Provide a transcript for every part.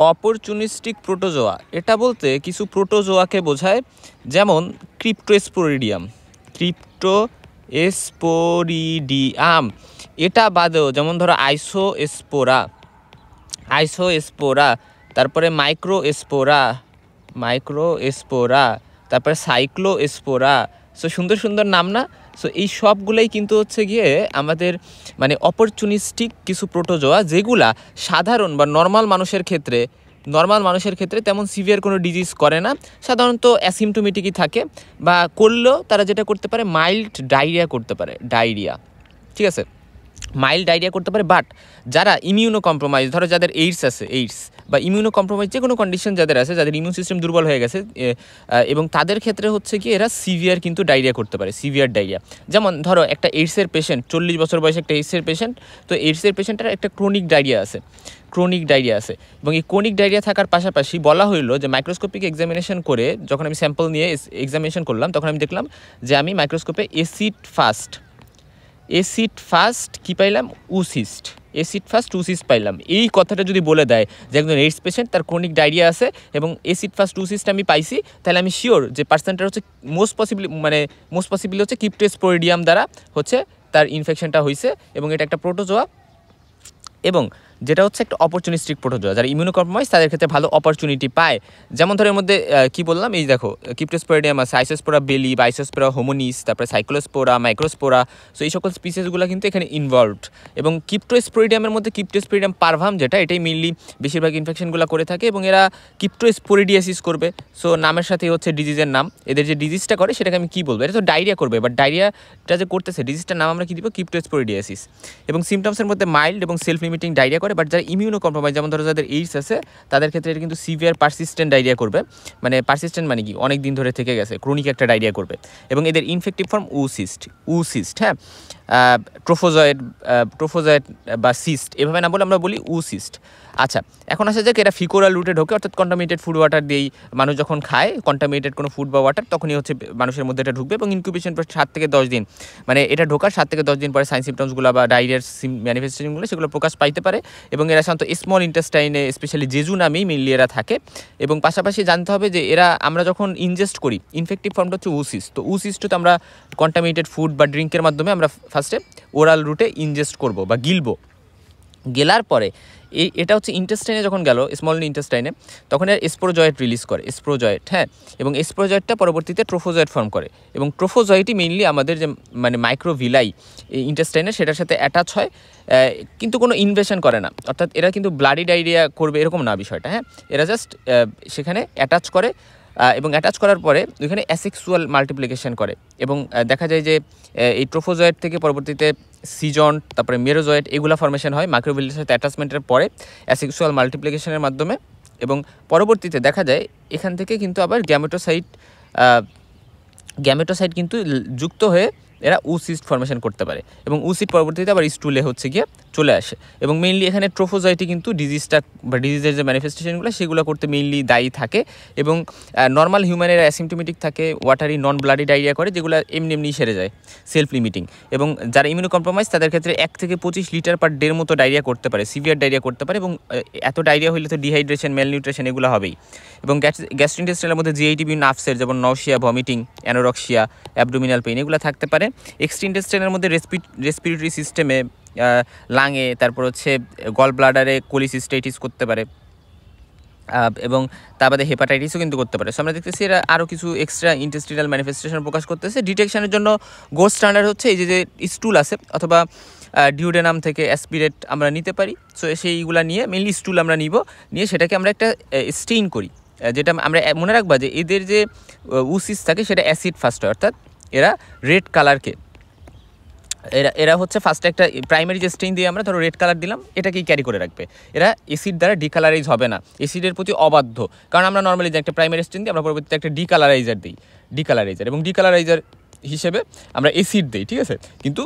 Opportunistic protozoa এটা বলতে কিছু প্রোটোজোয়াকে বোঝায়, যেমন ক্রিপ্টোস্পোরিডিয়াম। এটা বাদেও যেমন ধরো আইসোস্পোরা, তারপরে মাইক্রোস্পোরা, তারপরে সাইক্লোস্পোরা। সো সুন্দর সুন্দর নাম না? সো এই সবগুলোই কিন্তু হচ্ছে গিয়ে আমাদের মানে অপরচুনিস্টিক কিছু প্রোটোজোয়া, যেগুলা সাধারণ বা নর্মাল মানুষের ক্ষেত্রে তেমন সিভিয়ার কোনো ডিজিজ করে না, সাধারণত অ্যাসিমটোমেটিকই থাকে, বা করলেও তারা যেটা করতে পারে মাইল্ড ডায়রিয়া করতে পারে, ঠিক আছে, মাইল্ড ডায়রিয়া করতে পারে। বাট যারা ইমিউনো কম্প্রোমাইজ, ধরো যাদের এইডস বা ইমিউনো কম্প্রোমাইজ যে কোনো কন্ডিশন যাদের আছে, যাদের ইমিউন সিস্টেম দুর্বল হয়ে গেছে, এবং তাদের ক্ষেত্রে হচ্ছে কি এরা সিভিয়ার কিন্তু ডায়রিয়া করতে পারে, সিভিয়ার ডায়রিয়া। যেমন ধরো একটা এইডসের পেশেন্ট, 40 বছর বয়সে একটা এইডসের পেশেন্ট, তো এইডসের পেশেন্টের একটা ক্রনিক ডায়রিয়া আছে, এবং এই ক্রনিক ডায়রিয়া থাকার পাশাপাশি বলা হইলো যে মাইক্রোস্কোপিক এক্সামিনেশন করে যখন আমি স্যাম্পল নিয়ে এক্সামিনেশন করলাম, তখন আমি দেখলাম যে আমি মাইক্রোস্কোপে অ্যাসিড ফাস্ট কি পাইলাম, অ্যাসিড ফাস্ট উসিস্ট পাইলাম। এই কথাটা যদি বলে দেয় যে একজন এইডস পেশেন্ট, তার ক্রনিক ডায়রিয়া আছে এবং অ্যাসিড ফাস্ট উসিস্ট আমি পাইছি, তাহলে আমি শিওর যে পার্সেন্টটা হচ্ছে মোস্ট পসিবলি হচ্ছে ক্রিপ্টোস্পোরিডিয়াম দ্বারা হচ্ছে তার ইনফেকশনটা হয়েছে, এবং এটা একটা প্রোটোজোয়া, এবং যেটা হচ্ছে একটা অপরচুনিস্টিক প্রোটোজোয়া। যারা ইমিউনো কম্প্রোমাইজ তাদের ক্ষেত্রে ভালো অপরচুনিটি পায়। যেমন ধরো এর মধ্যে কি বললাম, এই দেখো ক্রিপ্টোস্পোরিডিয়াম আছে, আইসোস্পোরা বেলি বা আইসোস্পোরা হোমোনিস, তারপরে সাইক্লোস্পোরা, মাইক্রোস্পোরা। সো এই সকল স্পিসিসগুলো কিন্তু এখানে ইনভলভড। এবং ক্রিপ্টোস্পোরিডিয়ামের মধ্যে ক্রিপ্টোস্পোরিডিয়াম পারভাম, যেটা এটাই মেইনলি বেশিরভাগ ইনফেকশনগুলো করে থাকে, এবং এরা ক্রিপ্টোস্পোরিডিয়াসিস করবে। সো নামের সাথে হচ্ছে ডিজিজের নাম, এদের যে ডিজিজটা করে সেটাকে আমি কী বলবো, এটা তো ডায়রিয়া করবে, বাট ডায়রিয়াটা যে করতেছে ডিজিজটার নাম আমরা কী দিব, ক্রিপ্টোস্পোরিডিয়াসিস। এবং সিমটমসের মধ্যে মাইল্ড এবং সেলফ লিমিটিং ডায়রিয়া করে। বাট যারা ইমিউনো কম্প্রোমাইজ, যেমন ধরো যাদের এইডস আছে, তাদের ক্ষেত্রে এটা কিন্তু সিভিয়ার পারসিস্টেন্ট ডায়রিয়া করবে। মানে পারসিস্টেন্ট মানে কি, অনেক দিন ধরে থেকে গেছে, ক্রনিক একটা ডায়রিয়া করবে। এবং এদের ইনফেক্টিভ ফর্ম উসিস্ট, হ্যাঁ, ট্রোফোজয়েড বা সিস্ট, এভাবে না বলে আমরা বলি উসিস্ট। আচ্ছা, এখন আসা যাক, এরা ফিকোরাল রুটে ঢোকে, অর্থাৎ কন্টামিনেটেড ফুড ওয়াটার দিয়েই মানুষ যখন খায় কন্টামিনেটেড কোনো ফুড বা ওয়াটার, তখনই হচ্ছে মানুষের মধ্যে এটা ঢুকবে, এবং ইনকিউবেশন পর 7 থেকে 10 দিন, মানে এটা ঢোকার 7 থেকে 10 দিন পরে সাইন সিমটমসগুলো বা ডায়রিয়ার ম্যানিফেস্টেশনগুলো সেগুলো প্রকাশ পাইতে পারে। এবং এরা সাধারণত স্মল ইন্টেস্টাইনে, স্পেশালি জেজু নামেই মেইনলি এরা থাকে। এবং পাশাপাশি জানতে হবে যে এরা, আমরা যখন ইনজেস্ট করি, ইনফেক্টিভ ফর্মটা হচ্ছে উসিস্ট, তো উসিস্টও তো আমরা কন্টামিনেটেড ফুড বা ড্রিঙ্কের মাধ্যমে আমরা ফার্স্টে ওরাল রুটে ইনজেস্ট করব বা গেলার পরে এটা হচ্ছে ইন্টেস্টাইনে যখন গেল, স্মল ইন্টেস্টাইনে, তখন এর স্পোরোজয়েট রিলিজ করে, হ্যাঁ, এবং স্পোরোজয়েটটা পরবর্তীতে ট্রোফোজয়েট ফর্ম করে, এবং ট্রোফোজয়েটই মেইনলি আমাদের যে মানে মাইক্রোভিলাই ইন্টেস্টাইনে সেটার সাথে অ্যাটাচ হয়, কিন্তু কোনো ইনভেশন করে না, অর্থাৎ এরা কিন্তু ব্লাডি ডায়রিয়া করবে এরকম না বিষয়টা, হ্যাঁ, এরা জাস্ট সেখানে অ্যাটাচ করে, এবং অ্যাটাচ করার পরে ওইখানে অ্যাসেক্সুয়াল মাল্টিপ্লিকেশন করে। এবং দেখা যায় যে এই ট্রোফোজয়েট থেকে পরবর্তীতে সিজন, তারপরে মেরোজয়েট, এগুলা ফর্মেশন হয় মাইক্রোভিলের সাথে অ্যাটাচমেন্টের পরে অ্যাসেক্সুয়াল মাল্টিপ্লিকেশনের মাধ্যমে। এবং পরবর্তীতে দেখা যায় এখান থেকে কিন্তু আবার গ্যামেটোসাইট কিন্তু যুক্ত হয়ে এরা উসিস্ট ফর্মেশন করতে পারে, এবং উসিড পরবর্তীতে আবার স্টুলে হচ্ছে গিয়ে চলে আসে। এবং মেইনলি এখানে ট্রোফোজয়েটই কিন্তু ডিজিজটা বা ডিজিজের যে ম্যানিফেস্টেশনগুলো সেগুলো করতে মেইনলি দায়ী থাকে। এবং নর্মাল হিউম্যানের অ্যাসিমটোমেটিক থাকে, ওয়াটারি নন ব্লাডি ডায়রিয়া করে, যেগুলো এমনি সেরে যায়, সেলফ লিমিটিং। এবং যারা ইমিউনো কম্প্রোমাইজ তাদের ক্ষেত্রে 1 থেকে 25 লিটার পার ডের মতো ডায়রিয়া করতে পারে, সিভিয়ার ডায়রিয়া করতে পারে। এবং এত ডায়রিয়া হইলে তো ডিহাইড্রেশন, ম্যালনিউট্রিশন এগুলো হবেই। এবং গ্যাস্ট্রোইন্টেস্টাইনাল মধ্যে জিআইটিবি নার্ভসের, যেমন নওশিয়া, ভমিটিং, অ্যানোরক্সিয়া, অ্যাবডোমিনাল পেইন, এগুলো থাকতে পারে। এক্সট্রিনটেস্টাইনের মধ্যে রেসপিরেটরি সিস্টেমে, লাঙে, তারপর হচ্ছে গল ব্লাডারে কোলিসিস্টাইটিস করতে পারে, এবং তার বাদে হেপাটাইটিসও কিন্তু করতে পারে। সো আমরা দেখতেছি এরা আরও কিছু এক্সট্রা ইন্টেস্টিনাল ম্যানিফেস্টেশন প্রকাশ করতেছে। ডিটেকশনের জন্য গোল্ড স্ট্যান্ডার্ড হচ্ছে এই যে স্টুল আছে, অথবা ডিউডেনাম থেকে অ্যাসপিরেট আমরা নিতে পারি। সো সেইগুলো নিয়ে, মেনলি স্টুল আমরা নিয়ে সেটাকে আমরা একটা স্টেইন করি, যেটা আমরা মনে রাখবা যে এদের যে উসিস থাকে সেটা অ্যাসিড ফাস্ট হয়, অর্থাৎ এরা রেড কালারকে, এরা হচ্ছে ফার্স্টে একটা প্রাইমারি যে স্টেইন দিয়ে আমরা ধরো রেড কালার দিলাম, এটাকেই ক্যারি করে রাখবে। এরা অ্যাসিড দ্বারা ডিকালারাইজ হবে না, অ্যাসিডের প্রতি অবাধ্য। কারণ আমরা নর্মালি যে একটা প্রাইমারি স্টেইন দিই, আমরা পরবর্তীতে একটা ডিকালারাইজার দিই, এবং ডিকালারাইজার হিসেবে আমরা অ্যাসিড দিই, ঠিক আছে। কিন্তু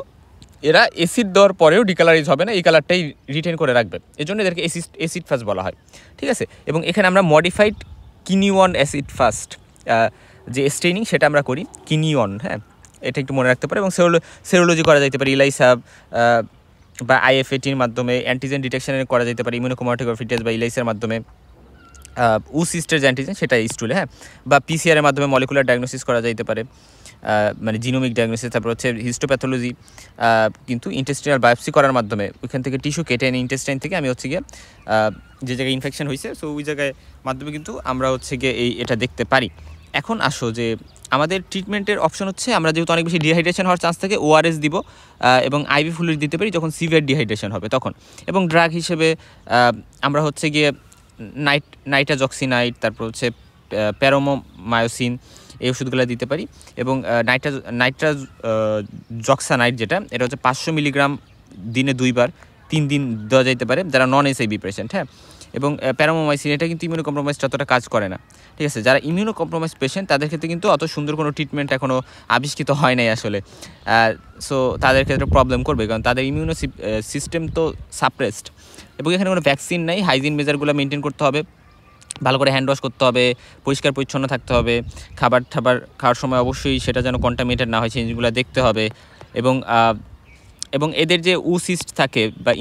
এরা অ্যাসিড দেওয়ার পরেও ডিকালারাইজ হবে না, এই কালারটাই রিটেন করে রাখবে, এজন্য এদেরকে অ্যাসিড ফাস্ট বলা হয়, ঠিক আছে। এবং এখানে আমরা মডিফাইড কিনিওন অ্যাসিড ফাস্ট যে স্টেইনিং সেটা আমরা করি, কিনিওন, হ্যাঁ, এটা একটু মনে রাখতে পারে। এবং সেরোলজি করা যাইতে পারে ইলাইসা বা আইএফএটির মাধ্যমে, অ্যান্টিজেন ডিটেকশনের করা যেতে পারে ইমিউনোক্রোমাটোগ্রাফি টেস্ট বা ইলাইসার মাধ্যমে। সিস্টের যে অ্যান্টিজেন সেটা স্টুলে, হ্যাঁ, বা পিসিআর এর মাধ্যমে মলিকুলার ডায়াগনোসিস করা যাইতে পারে, মানে জিনোমিক ডায়াগনোসিস। তারপর হচ্ছে হিস্টোপ্যাথোলজি, কিন্তু ইন্টেস্টিনাল বায়োপসি করার মাধ্যমে ওইখান থেকে টিস্যু কেটে এনে ইন্টেস্টাইন থেকে আমি হচ্ছে গিয়ে যে জায়গায় ইনফেকশন হয়েছে সো ওই জায়গায় মাধ্যমে কিন্তু আমরা হচ্ছে গিয়ে এটা দেখতে পারি। এখন আসো যে আমাদের ট্রিটমেন্টের অপশন হচ্ছে, আমরা যেহেতু অনেক বেশি ডিহাইড্রেশন হওয়ার চান্স থাকে, ওআরএস দিব এবং আইভি ফ্লুইড দিতে পারি যখন সিভিয়ার ডিহাইড্রেশন হবে তখন। এবং ড্রাগ হিসেবে আমরা হচ্ছে গিয়ে নাইট্রাজক্সিনাইড, তারপর হচ্ছে প্যারামোমায়োসিন, এই ওষুধগুলো দিতে পারি। এবং নাইট্রাজক্সানাইড যেটা, এটা হচ্ছে 500 মিলিগ্রাম দিনে 2 বার 3 দিন দেওয়া যেতে পারে যারা নন এসআইবি পেশেন্ট, হ্যাঁ। এবং প্যারামোমাইসিন এটা কিন্তু ইমিউনো কম্প্রোমাইজ অতটা কাজ করে না, ঠিক আছে। যারা ইমিউনো কম্প্রোমাইজ পেশেন্ট তাদের ক্ষেত্রে কিন্তু অত সুন্দর কোনো ট্রিটমেন্ট এখনও আবিষ্কৃত হয় নাই আসলে। সো তাদের ক্ষেত্রে প্রবলেম করবে, কারণ তাদের ইমিউনো সিস্টেম তো সাপ্রেসড। এবং এখানে কোনো ভ্যাকসিন নাই। হাইজিন মেজারগুলো মেনটেন করতে হবে, ভালো করে হ্যান্ড ওয়াশ করতে হবে, পরিষ্কার পরিচ্ছন্ন থাকতে হবে, খাবার খাওয়ার সময় অবশ্যই সেটা যেন কন্টামিনেটেড না হয় সেই জিনিসগুলো দেখতে হবে। এবং এদের যে সিস্ট থাকে বা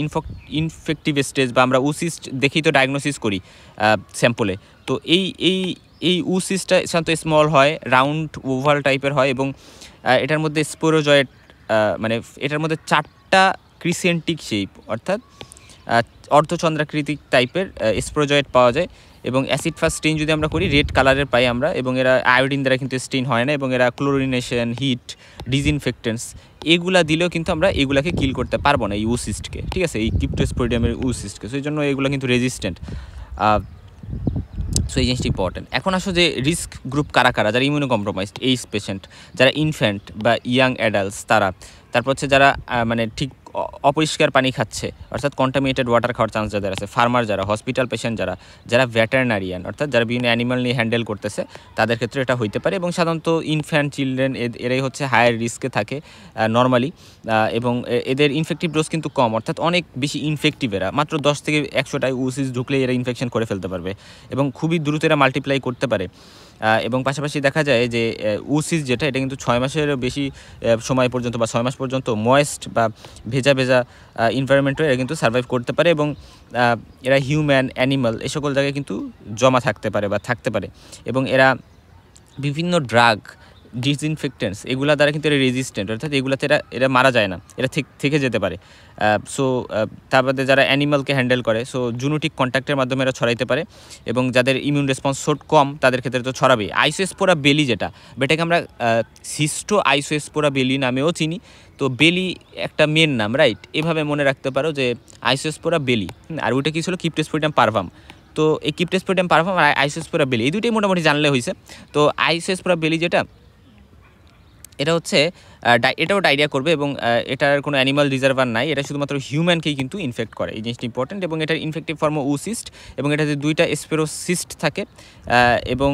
ইনফেক্টিভ স্টেজ, বা আমরা সিস্ট দেখেই তো ডায়াগনোসিস করি স্যাম্পলে, তো এই সিস্টটা সাধারণত স্মল হয়, রাউন্ড ওভাল টাইপের হয়, এবং এটার মধ্যে স্পোরোজয়েড, মানে এটার মধ্যে 4টা ক্রিসেন্টিক শেপ অর্থাৎ অর্ধচন্দ্রাকৃতিক টাইপের স্পোরোজয়েড পাওয়া যায়। এবং অ্যাসিড ফাস্ট স্টেইন যদি আমরা করি রেড কালারের পাই আমরা, এবং এরা আয়োডিন দ্বারা কিন্তু স্টেইন হয় না, এবং এরা ক্লোরিনেশন, হিট, ডিসইনফেক্টেন্টস এগুলা দিলেও কিন্তু আমরা এগুলাকে কিল করতে পারবো না, এই সিস্টকে, ঠিক আছে, এই ক্রিপ্টোস্পোরিডিয়ামের সিস্টকে। সো এই জন্য এগুলো কিন্তু রেজিস্ট্যান্ট। সো এই জিনিসটা ইম্পর্টেন্ট। এখন আসো যে রিস্ক গ্রুপ কারা কারা, যারা ইমিউনো কম্প্রোমাইজড, এইজ পেশেন্ট, যারা ইনফ্যান্ট বা ইয়াং অ্যাডাল্টস তারা, তারপর হচ্ছে যারা মানে ঠিক অপরিষ্কার পানি খাচ্ছে অর্থাৎ কন্টামিনেটেড ওয়াটার খাওয়ার চান্স যাদের আছে, ফার্মার যারা, হসপিটাল পেশেন্ট যারা ভেটেরিনারিয়ান অর্থাৎ যারা বিভিন্ন অ্যানিমাল নিয়ে হ্যান্ডেল করতেছে, তাদের ক্ষেত্রে এটা হইতে পারে। এবং সাধারণত ইনফ্যান্ট চিলড্রেন এরাই হচ্ছে হায়ার রিস্কে থাকে নর্মালি, এবং এদের ইনফেক্টিভ ডোজ কিন্তু কম, অর্থাৎ অনেক বেশি ইনফেক্টিভ। এরা মাত্র 10 থেকে 100টায় ওসিস ঢুকলেই এরা ইনফেকশন করে ফেলতে পারবে, এবং খুবই দ্রুত এরা মাল্টিপ্লাই করতে পারে। এবং পাশাপাশি দেখা যায় যে ওসিস যেটা, এটা কিন্তু 6 মাসের বেশি সময় পর্যন্ত বা 6 মাস পর্যন্ত ময়েস্ট বা ভেজা এনভায়রনমেন্টে এরা কিন্তু সার্ভাইভ করতে পারে, এবং এরা হিউম্যান, অ্যানিমাল এই সকল জায়গায় কিন্তু জমা থাকতে পারে। এবং এরা বিভিন্ন ড্রাগ, ডিসইনফেক্টেন্টস এগুলা দ্বারা কিন্তু এরা রেজিস্ট্যান্ট, অর্থাৎ এগুলাতে এরা মারা যায় না, এরা থেকে যেতে পারে। সো তার বাদে যারা অ্যানিমালকে হ্যান্ডেল করে, সো জুনোটিক কন্ট্যাক্টের মাধ্যমে এরা ছড়াইতে পারে, এবং যাদের ইমিউন রেসপন্স কম তাদের ক্ষেত্রে তো ছড়াবেই। আইসোস্পোরা বেলি যেটা, এটাকে আমরা সিস্টো আইসোস্পোরা বেলি নামেও চিনি। তো বেলি একটা মেন নাম, রাইট, এভাবে মনে রাখতে পারো যে আইসোস্পোরা বেলি, আর ওইটা কি ছিল ক্রিপ্টোস্পোরিডিয়াম পারভাম। তো এই ক্রিপ্টোস্পোরিডিয়াম পারভাম আর আইসোস্পোরা বেলি এই দুইটাই মোটামুটি জানলে হয়েছে। তো আইসোস্পোরা বেলি যেটা, এটা হচ্ছে এটাও ডায়রিয়া করবে, এবং এটার কোনো অ্যানিমাল রিজার্ভার নাই, এটা শুধুমাত্র হিউম্যানকেই কিন্তু ইনফেক্ট করে, এই জিনিসটা ইম্পর্টেন্ট। এবং এটার ইনফেক্টিভ ফর্ম সিস্ট, এবং এটাতে 2টা স্পোরোসিস্ট থাকে, এবং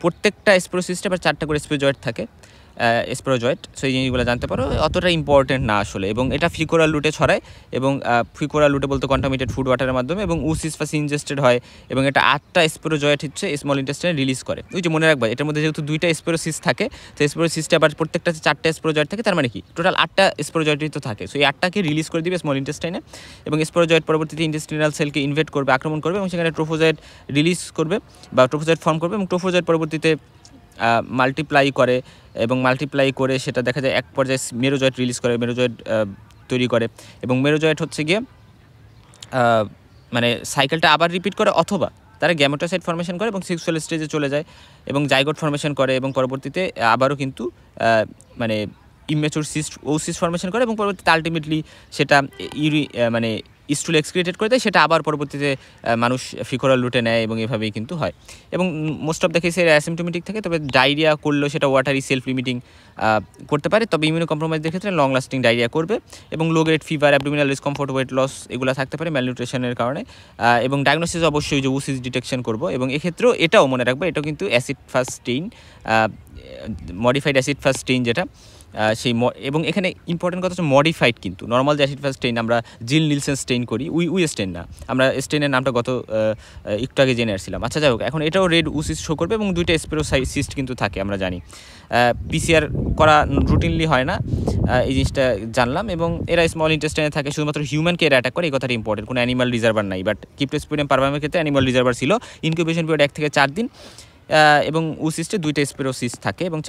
প্রত্যেকটা স্পোরোসিস্টে আবার 4টা করে স্পোরোজয়েড থাকে, স্পোরোজয়েড। সো এই জিনিসগুলো জানতে পারো, অতটা ইম্পর্টেন্ট না আসলে। এবং এটা ফিকোরাল রুটে ছড়ায়, এবং ফিকোরাল রুটে বলতে কন্টামিনেটেড ফুড ওয়াটারের মাধ্যমে, এবং ওসিস ফাস ইনজেস্টেড হয়, এবং এটা 8টা স্পোরোজয়েড হচ্ছে স্মল ইন্টেস্টাইনে রিলিজ করে। ওই যে মনে রাখবা, এটার মধ্যে যেহেতু 2টা স্পোরোসিস থাকে, তো স্পোরোসিসটা আবার প্রত্যেকটাতে 4টা স্পোরোজয়েড থাকে, তার মানে কি টোটাল 8টা স্পোরোজয়েডই তো থাকে। সো এই 8টাকে রিলিজ করে দিবে স্মল ইন্টেস্টাইনে, এবং স্পোরোজয়েড পরবর্তীতে ইন্টেস্টিনাল সেলকে ইনভেট করবে, আক্রমণ করবে, এবং সেখানে ট্রোফোজয়েড রিলিজ করবে বা ট্রোফোজয়েড ফর্ম করবে, এবং ট্রোফোজয়েড পরবর্তীতে মাল্টিপ্লাই করে, এবং মাল্টিপ্লাই করে সেটা দেখা যায় এক পর্যায়ে মেরোজয়েড রিলিজ করে, মেরোজয়েড তৈরি করে, এবং মেরোজয়েড হচ্ছে গিয়ে মানে সাইকেলটা আবার রিপিট করে, অথবা তারা গ্যামেটোসাইট ফর্মেশন করে এবং সেক্সুয়াল স্টেজে চলে যায়, এবং জাইগোট ফর্মেশন করে, এবং পরবর্তীতে আবারও কিন্তু মানে ইমেচুর সিস্ট ফর্মেশন করে, এবং পরবর্তীতে আলটিমেটলি সেটা মানে স্টুল এক্সক্রিয়েটেড করে দেয়, সেটা আবার পরবর্তীতে মানুষ ফিকোরাল রুটে নেয়, এবং এভাবেই কিন্তু হয়। এবং মোস্ট অফ দ্য কেসে অ্যাসিমটোমেটিক থাকে, তবে ডায়রিয়া করলেও সেটা ওয়াটারি সেলফ লিমিটিং করতে পারে। তবে ইমিউনো কম্প্রোমাইজের ক্ষেত্রে লং লাস্টিং ডায়রিয়া করবে, এবং low grade fever, abdominal discomfort, weight loss এগুলো থাকতে পারে ম্যালনিউট্রিশনের কারণে। এবং ডায়াগনোসিস অবশ্যই যে ওসিস ডিটেকশন করবো, এবং এক্ষেত্রেও এটাও মনে রাখবে, এটাও কিন্তু acid fast stain, modified acid fast stain যেটা, সেই এবং এখানে ইম্পর্টেন্ট কথা হচ্ছে মডিফাইড, কিন্তু নর্মাল যে অ্যাসিড ফাস্ট স্টেইন আমরা জিল নিলসেন স্টেইন করি, উই স্টেইন না, আমরা স্টেইনের নামটা গত একটু আগে জেনে আসছিলাম। আচ্ছা যাই হোক, এখন এটাও রেড সিস্ট শো করবে এবং দুইটা স্পেরো সিস্ট কিন্তু থাকে, আমরা জানি। পিসিআর করা রুটিনলি হয় না, এই জিনিসটা জানলাম। এবং এরা স্মল ইন্টেস্টাইনে থাকে, শুধুমাত্র হিউম্যানকে এরা অ্যাটাক করে, এই কথাটা ইম্পর্টেন্ট। কোনো অ্যানিমাল রিজার্ভার নাই, বাট ক্রিপ্টোস্পোরিয়াম পারভামের ক্ষেত্রে অ্যানিমাল রিজার্ভার ছিল। ইনকিউবেশন পিরিয়ড 1 থেকে 4 দিন, এবং সিস্টে 2টা স্পেরোসিস্ট থাকে এবং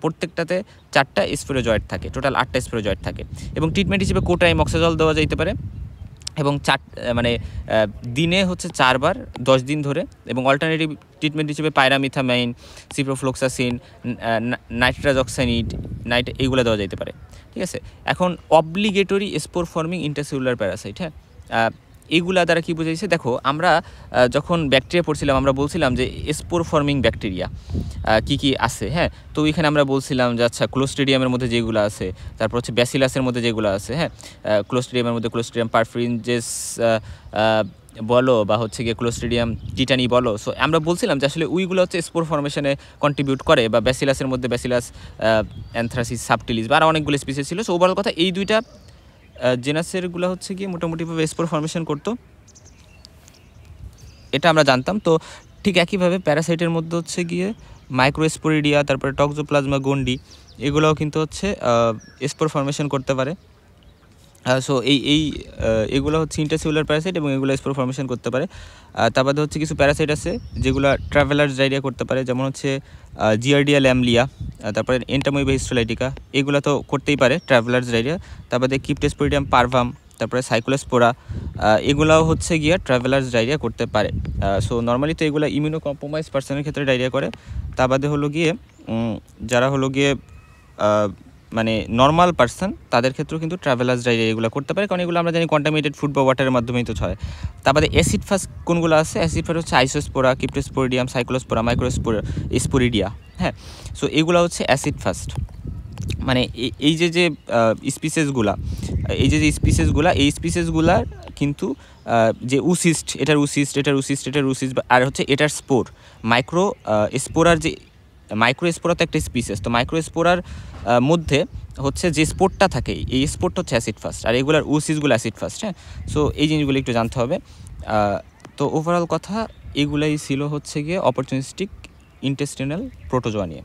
প্রত্যেকটাতে 4টা স্পেরোজয়েড থাকে, টোটাল 8টা স্পেরোজয়েড থাকে। এবং ট্রিটমেন্ট হিসেবে কোটাইম অক্সাজল দেওয়া যেতে পারে, এবং দিনে হচ্ছে 4 বার 10 দিন ধরে। এবং অল্টারনেটিভ ট্রিটমেন্ট হিসেবে পাইরামিথামাইন, সিপ্রোফ্লোক্সাসিন, নাইট্রাজক্সানিড, এইগুলো দেওয়া যেতে পারে, ঠিক আছে। এখন obligatory spore forming intercellular Parasite, হ্যাঁ, এইগুলা দ্বারা কী বোঝাইছে? দেখো, আমরা যখন ব্যাকটেরিয়া পড়ছিলাম আমরা বলছিলাম যে স্পোর ফর্মিং ব্যাকটেরিয়া কী আছে, হ্যাঁ। তো এখানে আমরা বলছিলাম যে আচ্ছা, ক্লোস্ট্রিডিয়ামের মধ্যে যেগুলো আছে, তারপর হচ্ছে ব্যাসিলাসের মধ্যে যেগুলো আছে, হ্যাঁ, ক্লোস্ট্রিডিয়ামের মধ্যে ক্লোস্ট্রিডিয়াম পারফ্রিনজেস বলো বা হচ্ছে গিয়ে ক্লোস্ট্রিডিয়াম টিটানি বলো। সো আমরা বলছিলাম যে আসলে উইগুলো হচ্ছে স্পোর ফর্মেশনে কন্ট্রিবিউট করে, বা ব্যাসিলাসের মধ্যে ব্যাসিলাস অ্যানথ্রাসিস সাবটিলিস বা আরও অনেকগুলো স্পিসিস ছিল। সো ওভারঅল কথা, এই দুইটা জেনাসেরগুলো হচ্ছে গিয়ে মোটামুটিভাবে স্পোর ফর্মেশন করতো, এটা আমরা জানতাম। তো ঠিক একইভাবে প্যারাসাইটের মধ্যে হচ্ছে গিয়ে মাইক্রোস্পোরিডিয়া, তারপরে টক্সোপ্লাজমা গন্ডি, এগুলোও কিন্তু হচ্ছে স্পোর ফর্মেশন করতে পারে। সো এগুলো হচ্ছে ইন্টারসেলুলার প্যারাসাইট এবং এগুলো স্পোর ফর্মেশন করতে পারে। তার বাদে হচ্ছে কিছু প্যারাসাইট আছে যেগুলো ট্রাভেলার্স ডায়রিয়া করতে পারে, যেমন হচ্ছে জিয়ার্ডিয়া ল্যামলিয়া, তারপরে এন্টামোইবা হিস্টোলাইটিকা, এগুলো তো করতেই পারে ট্রাভেলার্স ডায়রিয়া। তার বাদে ক্রিপ্টোস্পোরিডিয়াম পারভাম, তারপরে সাইক্লোস্পোরা, এগুলাও হচ্ছে গিয়ে ট্রাভেলার্স ডায়রিয়া করতে পারে। সো নর্মালি তো এগুলো ইমিউনো কম্প্রোমাইজ পার্সনের ক্ষেত্রে ডায়রিয়া করে। তার বাদে হলো গিয়ে যারা হলো গিয়ে মানে নর্মাল পার্সন, তাদের ক্ষেত্রেও কিন্তু ট্রাভেলার্স ডায়রিয়া এগুলো করতে পারে, কারণ এগুলো আমরা জানি কন্টামিনেটেড ফুড বা ওয়াটারের মাধ্যমেই তো হয়। তারপরে অ্যাসিড ফাস্ট কোনগুলো আছে? অ্যাসিড ফাস্ট হচ্ছে আইসোস্পোরা, ক্রিপ্টোস্পোরিডিয়াম, সাইক্লোস্পোরা, স্পোরিডিয়া, হ্যাঁ। সো এগুলো হচ্ছে অ্যাসিড ফাস্ট। মানে এই যে স্পিসেসগুলা, এই স্পিসেসগুলার কিন্তু যে উসিস্ট, এটার উসিস্ট, আর হচ্ছে এটার স্পোর, স্পোরার যে মাইক্রোস্পোরা তো একটা স্পিসেস, তো মাইক্রোস্পোরার মধ্যে হচ্ছে যে স্পোরটা থাকে, এই স্পোরটা হচ্ছে অ্যাসিড ফাস্ট, আর এগুলার উসিসগুলো অ্যাসিড ফাস্ট, হ্যাঁ। সো এই জিনিসগুলো একটু জানতে হবে। তো ওভারঅল কথা এগুলাই ছিল হচ্ছে গিয়ে অপরচুনিস্টিক ইন্টেস্টিনাল প্রোটোজোয়া নিয়ে।